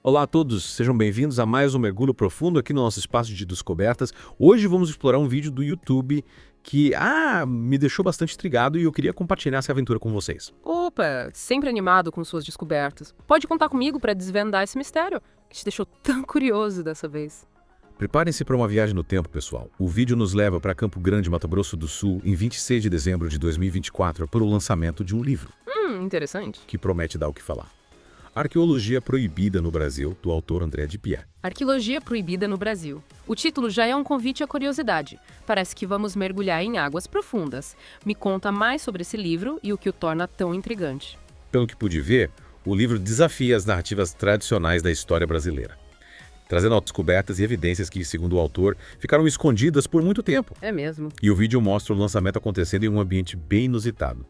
Olá a todos, sejam bem-vindos a mais um mergulho profundo aqui no nosso espaço de descobertas. Hoje vamos explorar um vídeo do YouTube que, me deixou bastante intrigado e eu queria compartilhar essa aventura com vocês. Opa, sempre animado com suas descobertas. Pode contar comigo para desvendar esse mistério que te deixou tão curioso dessa vez. Preparem-se para uma viagem no tempo, pessoal. O vídeo nos leva para Campo Grande, Mato Grosso do Sul, em 26 de dezembro de 2024, para o lançamento de um livro Interessante. que promete dar o que falar. Arqueologia Proibida no Brasil, do autor André de Pierre. Arqueologia Proibida no Brasil. O título já é um convite à curiosidade. Parece que vamos mergulhar em águas profundas. Me conta mais sobre esse livro e o que o torna tão intrigante. Pelo que pude ver, o livro desafia as narrativas tradicionais da história brasileira, trazendo descobertas e evidências que, segundo o autor, ficaram escondidas por muito tempo. É mesmo. E o vídeo mostra o lançamento acontecendo em um ambiente bem inusitado.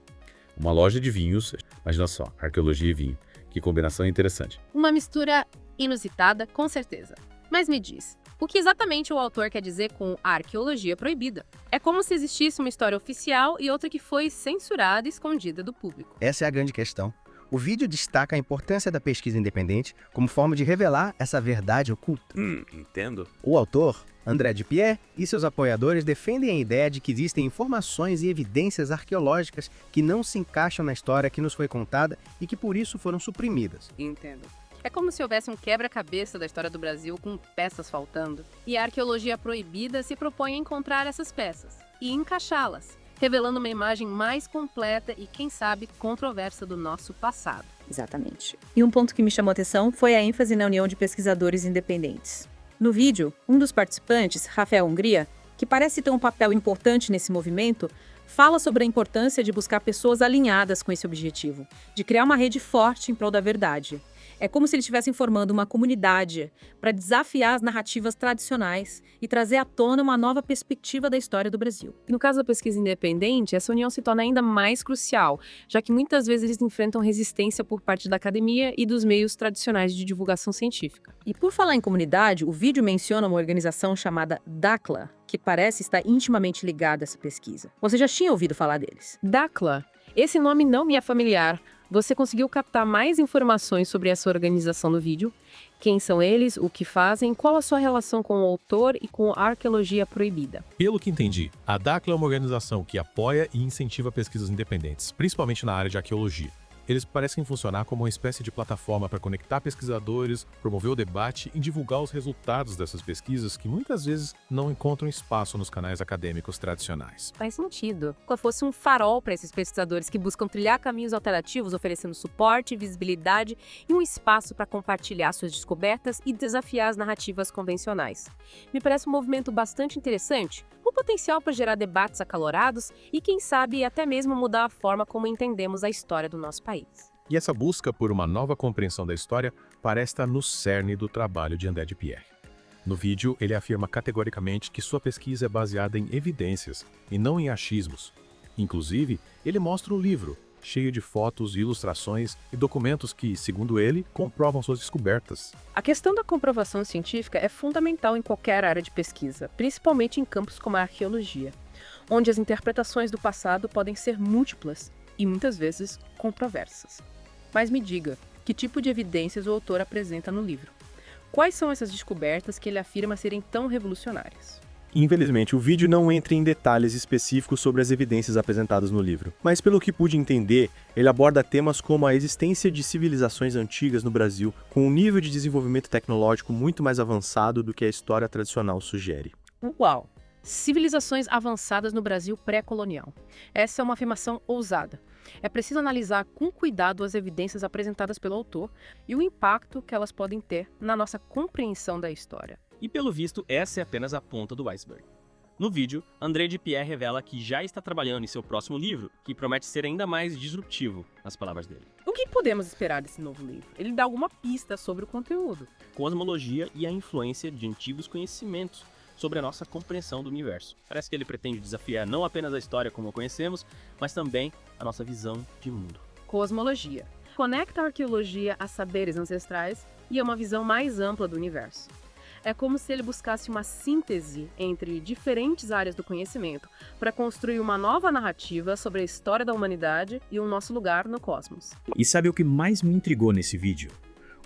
Uma loja de vinhos, imagina só, arqueologia e vinho. Que combinação interessante. Uma mistura inusitada, com certeza. Mas me diz, o que exatamente o autor quer dizer com arqueologia proibida? É como se existisse uma história oficial e outra que foi censurada e escondida do público. Essa é a grande questão. O vídeo destaca a importância da pesquisa independente como forma de revelar essa verdade oculta. Entendo. O autor, André de Pierre, e seus apoiadores defendem a ideia de que existem informações e evidências arqueológicas que não se encaixam na história que nos foi contada e que por isso foram suprimidas. Entendo. É como se houvesse um quebra-cabeça da história do Brasil com peças faltando. E a arqueologia proibida se propõe a encontrar essas peças e encaixá-las, revelando uma imagem mais completa e, quem sabe, controversa do nosso passado. Exatamente. E um ponto que me chamou a atenção foi a ênfase na união de pesquisadores independentes. No vídeo, um dos participantes, Rafael Hungria, que parece ter um papel importante nesse movimento, fala sobre a importância de buscar pessoas alinhadas com esse objetivo, de criar uma rede forte em prol da verdade. É como se eles estivessem formando uma comunidade para desafiar as narrativas tradicionais e trazer à tona uma nova perspectiva da história do Brasil. No caso da pesquisa independente, essa união se torna ainda mais crucial, já que muitas vezes eles enfrentam resistência por parte da academia e dos meios tradicionais de divulgação científica. E por falar em comunidade, o vídeo menciona uma organização chamada DACLA, que parece estar intimamente ligada a essa pesquisa. Você já tinha ouvido falar deles? DACLA. Esse nome não me é familiar. Você conseguiu captar mais informações sobre essa organização no vídeo? Quem são eles, o que fazem, qual a sua relação com o autor e com a arqueologia proibida? Pelo que entendi, a DACLA é uma organização que apoia e incentiva pesquisas independentes, principalmente na área de arqueologia. Eles parecem funcionar como uma espécie de plataforma para conectar pesquisadores, promover o debate e divulgar os resultados dessas pesquisas que muitas vezes não encontram espaço nos canais acadêmicos tradicionais. Faz sentido. Como fosse um farol para esses pesquisadores que buscam trilhar caminhos alternativos, oferecendo suporte, visibilidade e um espaço para compartilhar suas descobertas e desafiar as narrativas convencionais. Me parece um movimento bastante interessante, com potencial para gerar debates acalorados e, quem sabe, até mesmo mudar a forma como entendemos a história do nosso país. E essa busca por uma nova compreensão da história parece estar no cerne do trabalho de André de Pierre. No vídeo, ele afirma categoricamente que sua pesquisa é baseada em evidências e não em achismos. Inclusive, ele mostra um livro, cheio de fotos, ilustrações e documentos que, segundo ele, comprovam suas descobertas. A questão da comprovação científica é fundamental em qualquer área de pesquisa, principalmente em campos como a arqueologia, onde as interpretações do passado podem ser múltiplas e muitas vezes controversas. Mas me diga, que tipo de evidências o autor apresenta no livro? Quais são essas descobertas que ele afirma serem tão revolucionárias? Infelizmente, o vídeo não entra em detalhes específicos sobre as evidências apresentadas no livro, mas pelo que pude entender, ele aborda temas como a existência de civilizações antigas no Brasil, com um nível de desenvolvimento tecnológico muito mais avançado do que a história tradicional sugere. Uau! Civilizações avançadas no Brasil pré-colonial. Essa é uma afirmação ousada. É preciso analisar com cuidado as evidências apresentadas pelo autor e o impacto que elas podem ter na nossa compreensão da história. E pelo visto, essa é apenas a ponta do iceberg. No vídeo, André de Pierre revela que já está trabalhando em seu próximo livro, que promete ser ainda mais disruptivo, nas palavras dele. O que podemos esperar desse novo livro? Ele dá alguma pista sobre o conteúdo. Cosmologia e a influência de antigos conhecimentos sobre a nossa compreensão do universo. Parece que ele pretende desafiar não apenas a história como a conhecemos, mas também a nossa visão de mundo. Cosmologia. Conecta a arqueologia a saberes ancestrais e a uma visão mais ampla do universo. É como se ele buscasse uma síntese entre diferentes áreas do conhecimento para construir uma nova narrativa sobre a história da humanidade e o nosso lugar no cosmos. E sabe o que mais me intrigou nesse vídeo?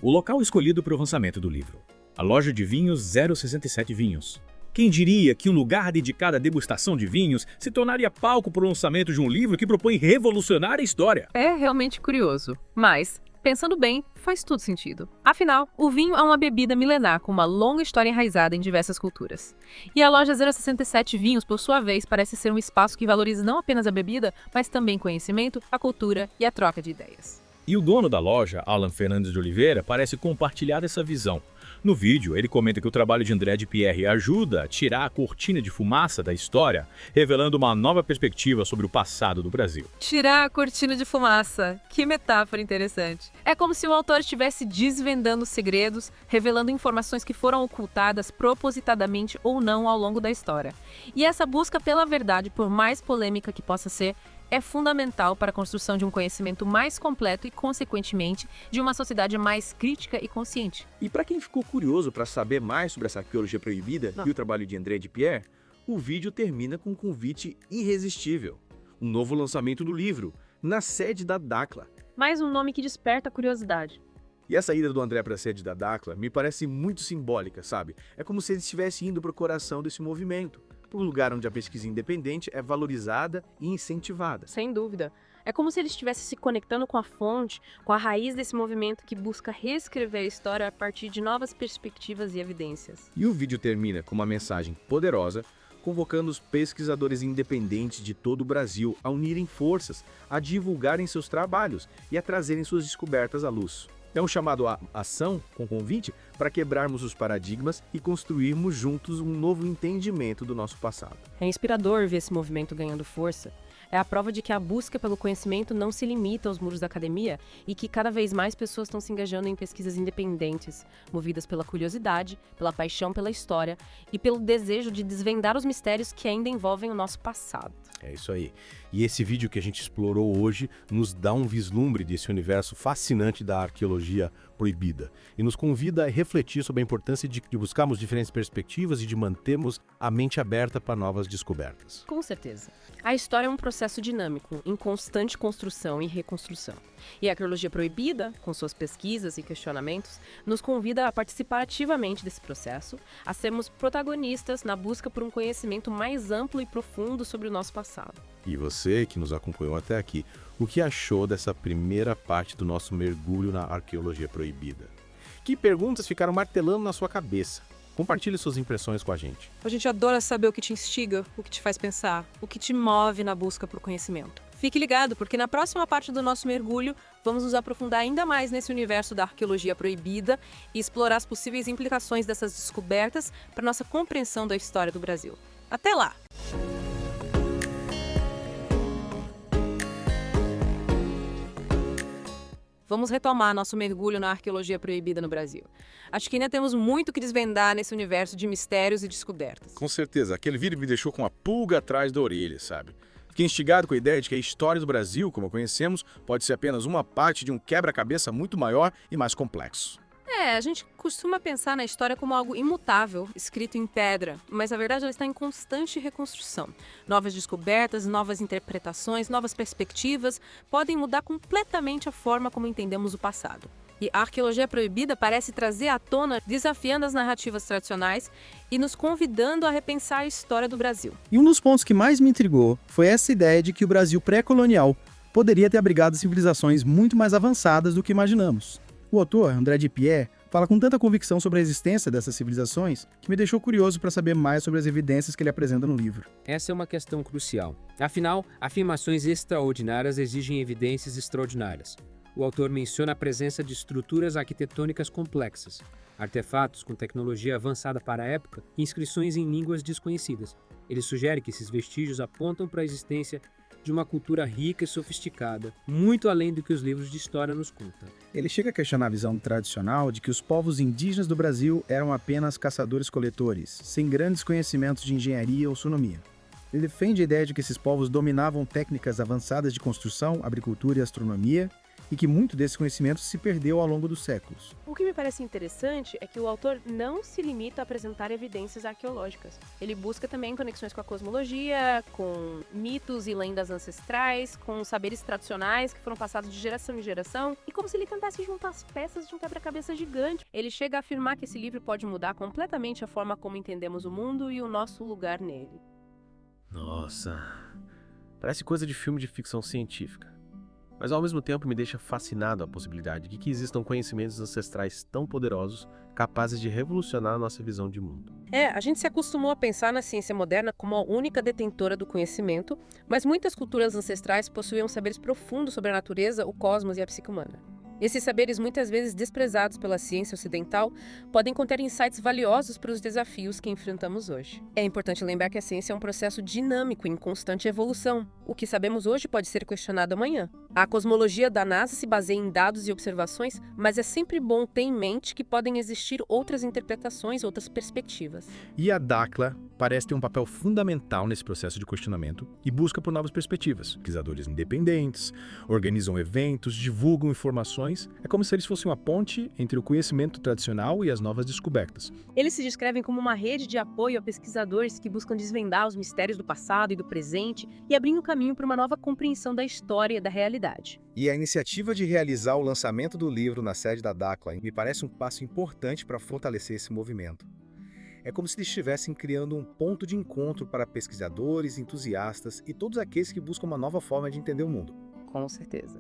O local escolhido para o lançamento do livro: a loja de vinhos 067 Vinhos. Quem diria que um lugar dedicado à degustação de vinhos se tornaria palco para o lançamento de um livro que propõe revolucionar a história? É realmente curioso, mas, pensando bem, faz tudo sentido. Afinal, o vinho é uma bebida milenar com uma longa história enraizada em diversas culturas. E a loja 067 Vinhos, por sua vez, parece ser um espaço que valoriza não apenas a bebida, mas também conhecimento, a cultura e a troca de ideias. E o dono da loja, Alan Fernandes de Oliveira, parece compartilhar essa visão. No vídeo, ele comenta que o trabalho de André de Pierre ajuda a tirar a cortina de fumaça da história, revelando uma nova perspectiva sobre o passado do Brasil. Tirar a cortina de fumaça. Que metáfora interessante. É como se o autor estivesse desvendando segredos, revelando informações que foram ocultadas propositadamente ou não ao longo da história. E essa busca pela verdade, por mais polêmica que possa ser, é fundamental para a construção de um conhecimento mais completo e, consequentemente, de uma sociedade mais crítica e consciente. E para quem ficou curioso para saber mais sobre essa arqueologia proibida e o trabalho de André de Pierre, o vídeo termina com um convite irresistível. Um novo lançamento do livro, na sede da Dacla. Mais um nome que desperta curiosidade. E essa ida do André para a sede da Dacla me parece muito simbólica, sabe? É como se ele estivesse indo para o coração desse movimento, para um lugar onde a pesquisa independente é valorizada e incentivada. Sem dúvida. É como se ele estivesse se conectando com a fonte, com a raiz desse movimento que busca reescrever a história a partir de novas perspectivas e evidências. E o vídeo termina com uma mensagem poderosa, convocando os pesquisadores independentes de todo o Brasil a unirem forças, a divulgarem seus trabalhos e a trazerem suas descobertas à luz. É um chamado à ação, com convite, para quebrarmos os paradigmas e construirmos juntos um novo entendimento do nosso passado. É inspirador ver esse movimento ganhando força. É a prova de que a busca pelo conhecimento não se limita aos muros da academia e que cada vez mais pessoas estão se engajando em pesquisas independentes, movidas pela curiosidade, pela paixão pela história e pelo desejo de desvendar os mistérios que ainda envolvem o nosso passado. É isso aí. E esse vídeo que a gente explorou hoje nos dá um vislumbre desse universo fascinante da arqueologia proibida e nos convida a refletir sobre a importância de buscarmos diferentes perspectivas e de mantermos a mente aberta para novas descobertas. Com certeza. A história é um processo dinâmico, em constante construção e reconstrução. E a arqueologia proibida, com suas pesquisas e questionamentos, nos convida a participar ativamente desse processo, a sermos protagonistas na busca por um conhecimento mais amplo e profundo sobre o nosso passado. E você que nos acompanhou até aqui, o que achou dessa primeira parte do nosso mergulho na arqueologia proibida? Que perguntas ficaram martelando na sua cabeça? Compartilhe suas impressões com a gente. A gente adora saber o que te instiga, o que te faz pensar, o que te move na busca por conhecimento. Fique ligado, porque na próxima parte do nosso mergulho, vamos nos aprofundar ainda mais nesse universo da arqueologia proibida e explorar as possíveis implicações dessas descobertas para nossa compreensão da história do Brasil. Até lá! Vamos retomar nosso mergulho na arqueologia proibida no Brasil. Acho que ainda temos muito que desvendar nesse universo de mistérios e descobertas. Com certeza, aquele vídeo me deixou com a pulga atrás da orelha, sabe? Fiquei instigado com a ideia de que a história do Brasil, como a conhecemos, pode ser apenas uma parte de um quebra-cabeça muito maior e mais complexo. A gente costuma pensar na história como algo imutável, escrito em pedra, mas a verdade ela está em constante reconstrução. Novas descobertas, novas interpretações, novas perspectivas podem mudar completamente a forma como entendemos o passado. E a arqueologia proibida parece trazer à tona, desafiando as narrativas tradicionais e nos convidando a repensar a história do Brasil. E um dos pontos que mais me intrigou foi essa ideia de que o Brasil pré-colonial poderia ter abrigado civilizações muito mais avançadas do que imaginamos. O autor, André de Pierre, fala com tanta convicção sobre a existência dessas civilizações que me deixou curioso para saber mais sobre as evidências que ele apresenta no livro. Essa é uma questão crucial. Afinal, afirmações extraordinárias exigem evidências extraordinárias. O autor menciona a presença de estruturas arquitetônicas complexas, artefatos com tecnologia avançada para a época e inscrições em línguas desconhecidas. Ele sugere que esses vestígios apontam para a existência de uma cultura rica e sofisticada, muito além do que os livros de história nos contam. Ele chega a questionar a visão tradicional de que os povos indígenas do Brasil eram apenas caçadores-coletores, sem grandes conhecimentos de engenharia ou astronomia. Ele defende a ideia de que esses povos dominavam técnicas avançadas de construção, agricultura e astronomia, e que muito desse conhecimento se perdeu ao longo dos séculos. O que me parece interessante é que o autor não se limita a apresentar evidências arqueológicas. Ele busca também conexões com a cosmologia, com mitos e lendas ancestrais, com saberes tradicionais que foram passados de geração em geração, e como se ele tentasse juntar as peças de um quebra-cabeça gigante. Ele chega a afirmar que esse livro pode mudar completamente a forma como entendemos o mundo e o nosso lugar nele. Nossa, parece coisa de filme de ficção científica. Mas ao mesmo tempo me deixa fascinado a possibilidade de que existam conhecimentos ancestrais tão poderosos, capazes de revolucionar a nossa visão de mundo. A gente se acostumou a pensar na ciência moderna como a única detentora do conhecimento, mas muitas culturas ancestrais possuíam saberes profundos sobre a natureza, o cosmos e a psique humana. Esses saberes, muitas vezes desprezados pela ciência ocidental, podem conter insights valiosos para os desafios que enfrentamos hoje. É importante lembrar que a ciência é um processo dinâmico em constante evolução. O que sabemos hoje pode ser questionado amanhã. A cosmologia da NASA se baseia em dados e observações, mas é sempre bom ter em mente que podem existir outras interpretações, outras perspectivas. E a Dakhla parece ter um papel fundamental nesse processo de questionamento e busca por novas perspectivas. Pesquisadores independentes, organizam eventos, divulgam informações. É como se eles fossem uma ponte entre o conhecimento tradicional e as novas descobertas. Eles se descrevem como uma rede de apoio a pesquisadores que buscam desvendar os mistérios do passado e do presente e abrindo caminho para uma nova compreensão da história e da realidade. E a iniciativa de realizar o lançamento do livro na sede da Dakhla me parece um passo importante para fortalecer esse movimento. É como se eles estivessem criando um ponto de encontro para pesquisadores, entusiastas e todos aqueles que buscam uma nova forma de entender o mundo. Com certeza.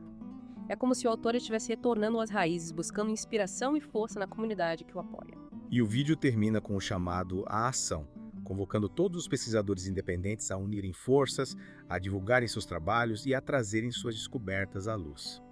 É como se o autor estivesse retornando às raízes, buscando inspiração e força na comunidade que o apoia. E o vídeo termina com o chamado à ação, convocando todos os pesquisadores independentes a unirem forças, a divulgarem seus trabalhos e a trazerem suas descobertas à luz.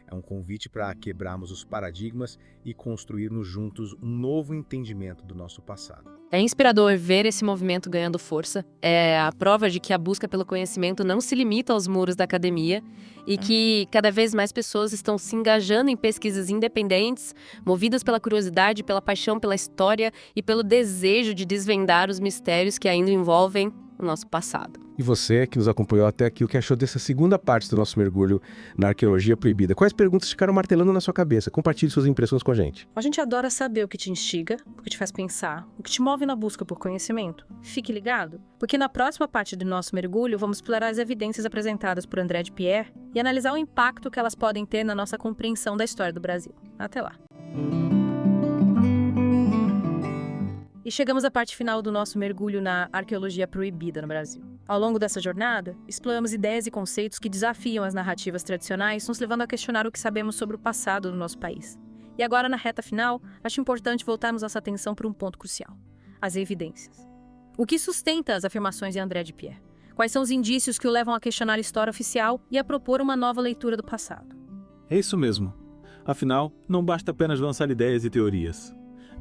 É um convite para quebrarmos os paradigmas e construirmos juntos um novo entendimento do nosso passado. É inspirador ver esse movimento ganhando força. É a prova de que a busca pelo conhecimento não se limita aos muros da academia e que cada vez mais pessoas estão se engajando em pesquisas independentes, movidas pela curiosidade, pela paixão pela história e pelo desejo de desvendar os mistérios que ainda envolvem o nosso passado. E você que nos acompanhou até aqui, o que achou dessa segunda parte do nosso mergulho na arqueologia proibida? Quais perguntas ficaram martelando na sua cabeça? Compartilhe suas impressões com a gente. A gente adora saber o que te instiga, o que te faz pensar, o que te move na busca por conhecimento. Fique ligado, porque na próxima parte do nosso mergulho vamos explorar as evidências apresentadas por André de Pierre e analisar o impacto que elas podem ter na nossa compreensão da história do Brasil. Até lá! E chegamos à parte final do nosso mergulho na arqueologia proibida no Brasil. Ao longo dessa jornada, exploramos ideias e conceitos que desafiam as narrativas tradicionais, nos levando a questionar o que sabemos sobre o passado do nosso país. E agora, na reta final, acho importante voltarmos nossa atenção para um ponto crucial: as evidências. O que sustenta as afirmações de André de Pierre? Quais são os indícios que o levam a questionar a história oficial e a propor uma nova leitura do passado? É isso mesmo. Afinal, não basta apenas lançar ideias e teorias.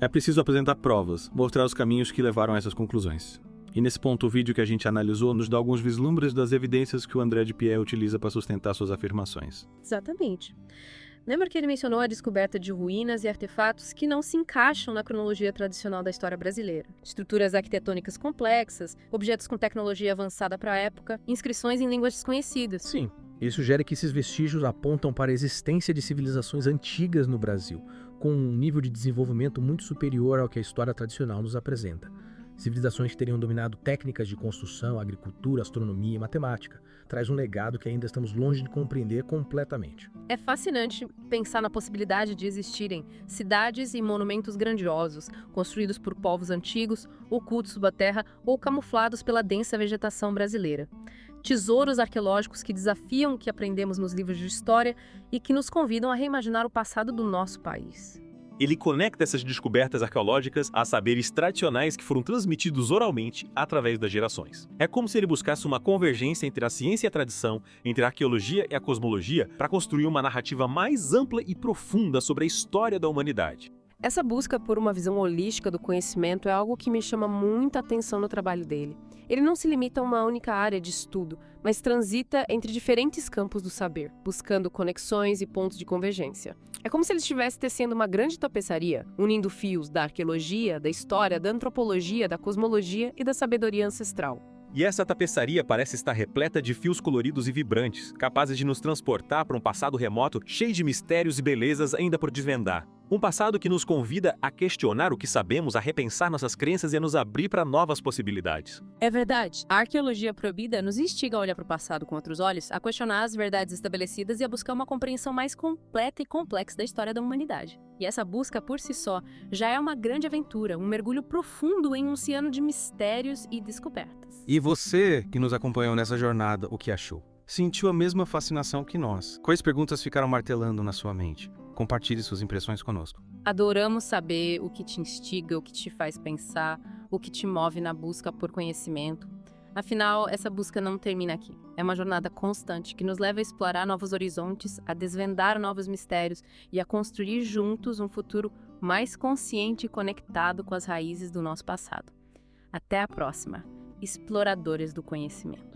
É preciso apresentar provas, mostrar os caminhos que levaram a essas conclusões. E nesse ponto, o vídeo que a gente analisou nos dá alguns vislumbres das evidências que o André de Pierre utiliza para sustentar suas afirmações. Exatamente. Lembra que ele mencionou a descoberta de ruínas e artefatos que não se encaixam na cronologia tradicional da história brasileira? Estruturas arquitetônicas complexas, objetos com tecnologia avançada para a época, inscrições em línguas desconhecidas. Sim, ele sugere que esses vestígios apontam para a existência de civilizações antigas no Brasil, com um nível de desenvolvimento muito superior ao que a história tradicional nos apresenta. Civilizações que teriam dominado técnicas de construção, agricultura, astronomia e matemática. Traz um legado que ainda estamos longe de compreender completamente. É fascinante pensar na possibilidade de existirem cidades e monumentos grandiosos, construídos por povos antigos, ocultos sob a terra ou camuflados pela densa vegetação brasileira. Tesouros arqueológicos que desafiam o que aprendemos nos livros de história e que nos convidam a reimaginar o passado do nosso país. Ele conecta essas descobertas arqueológicas a saberes tradicionais que foram transmitidos oralmente através das gerações. É como se ele buscasse uma convergência entre a ciência e a tradição, entre a arqueologia e a cosmologia, para construir uma narrativa mais ampla e profunda sobre a história da humanidade. Essa busca por uma visão holística do conhecimento é algo que me chama muita atenção no trabalho dele. Ele não se limita a uma única área de estudo, mas transita entre diferentes campos do saber, buscando conexões e pontos de convergência. É como se ele estivesse tecendo uma grande tapeçaria, unindo fios da arqueologia, da história, da antropologia, da cosmologia e da sabedoria ancestral. E essa tapeçaria parece estar repleta de fios coloridos e vibrantes, capazes de nos transportar para um passado remoto cheio de mistérios e belezas ainda por desvendar. Um passado que nos convida a questionar o que sabemos, a repensar nossas crenças e a nos abrir para novas possibilidades. É verdade. A arqueologia proibida nos instiga a olhar para o passado com outros olhos, a questionar as verdades estabelecidas e a buscar uma compreensão mais completa e complexa da história da humanidade. E essa busca, por si só, já é uma grande aventura, um mergulho profundo em um oceano de mistérios e descobertas. E você, que nos acompanhou nessa jornada, o que achou? Sentiu a mesma fascinação que nós? Quais perguntas ficaram martelando na sua mente? Compartilhe suas impressões conosco. Adoramos saber o que te instiga, o que te faz pensar, o que te move na busca por conhecimento. Afinal, essa busca não termina aqui. É uma jornada constante que nos leva a explorar novos horizontes, a desvendar novos mistérios e a construir juntos um futuro mais consciente e conectado com as raízes do nosso passado. Até a próxima, exploradores do conhecimento.